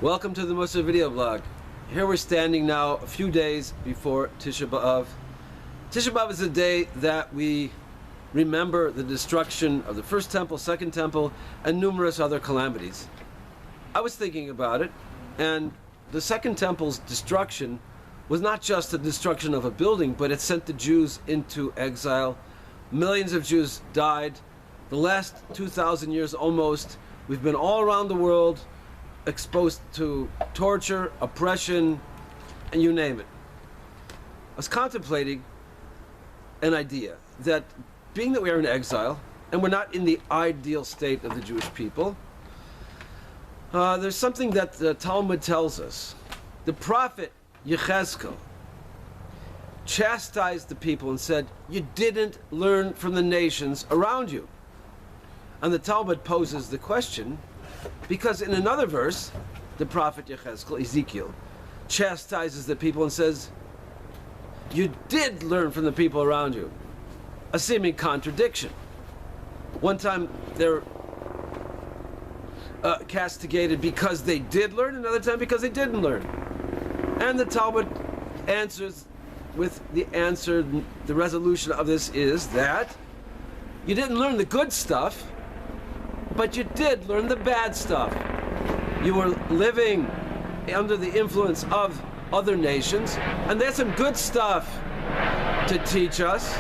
Welcome to the Mussar video blog. Here we're standing now a few days before Tisha B'Av. Tisha B'Av is a day that we remember the destruction of the first temple, second temple, and numerous other calamities. I was thinking about it, and the second temple's destruction was not just the destruction of a building, but it sent the Jews into exile. Millions of Jews died. The last 2,000 years almost, we've been all around the world exposed to torture, oppression, and you name it. I was contemplating an idea that being that we are in exile, and we're not in the ideal state of the Jewish people, there's something that the Talmud tells us. The prophet Yechezkel chastised the people and said, you didn't learn from the nations around you. And the Talmud poses the question, because in another verse, the prophet Yechezkel, Ezekiel, chastises the people and says, you did learn from the people around you. A seeming contradiction. One time they're castigated because they did learn, another time because they didn't learn. And the Talmud answers with the answer, the resolution of this is that you didn't learn the good stuff, but you did learn the bad stuff. You were living under the influence of other nations, and there's some good stuff to teach us,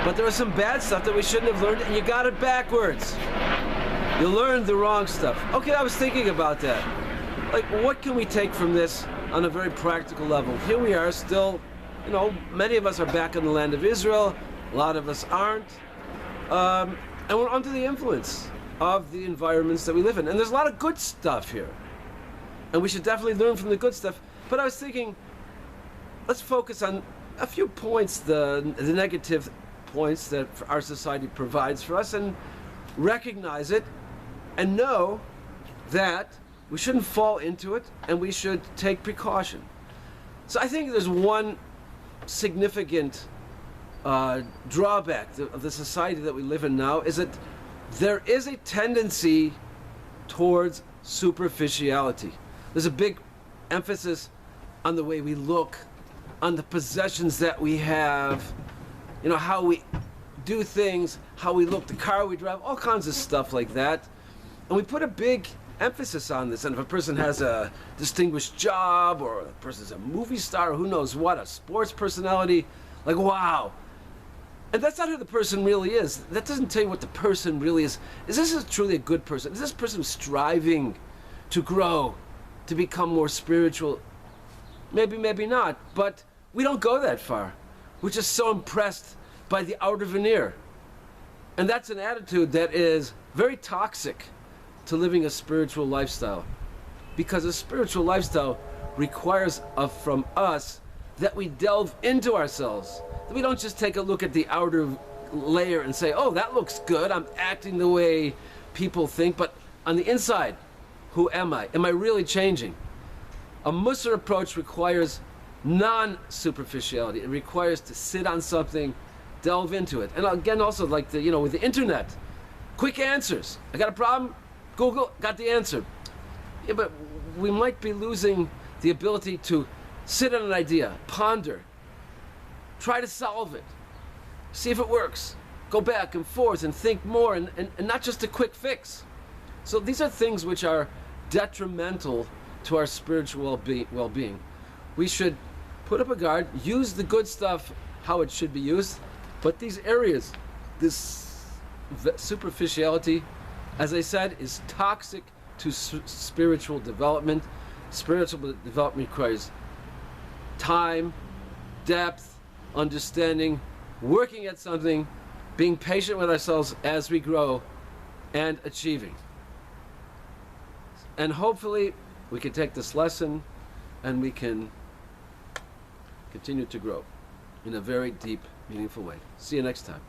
but there was some bad stuff that we shouldn't have learned, and you got it backwards. You learned the wrong stuff. Okay, I was thinking about that. Like, what can we take from this on a very practical level? Here we are still, many of us are back in the land of Israel, a lot of us aren't, and we're under the influence of the environments that we live in. And there's a lot of good stuff here. And we should definitely learn from the good stuff. But I was thinking, let's focus on a few points, the negative points that our society provides for us, and recognize it and know that we shouldn't fall into it and we should take precaution. So I think there's one significant drawback of the society that we live in now, is that there is a tendency towards superficiality. There's a big emphasis on the way we look, on the possessions that we have, how we do things, how we look, the car we drive, all kinds of stuff like that. And we put a big emphasis on this. And if a person has a distinguished job, or a person's a movie star, or who knows what, a sports personality, like, wow. And that's not who the person really is. That doesn't tell you what the person really is. Is this truly a good person? Is this person striving to grow, to become more spiritual? Maybe, maybe not. But we don't go that far. We're just so impressed by the outer veneer. And that's an attitude that is very toxic to living a spiritual lifestyle. Because a spiritual lifestyle requires from us that we delve into ourselves. That we don't just take a look at the outer layer and say, oh, that looks good, I'm acting the way people think, but on the inside, who am I? Am I really changing? A Mussar approach requires non-superficiality. It requires to sit on something, delve into it. And again, also like with the internet, quick answers. I got a problem, Google, got the answer. Yeah, but we might be losing the ability to sit on an idea, ponder, try to solve it, see if it works, go back and forth and think more, and not just a quick fix. So these are things which are detrimental to our spiritual well-being. We should put up a guard, use the good stuff how it should be used, but these areas, this superficiality, as I said, is toxic to spiritual development. Spiritual development requires time, depth, understanding, working at something, being patient with ourselves as we grow, and achieving. And hopefully we can take this lesson and we can continue to grow in a very deep, meaningful way. See you next time.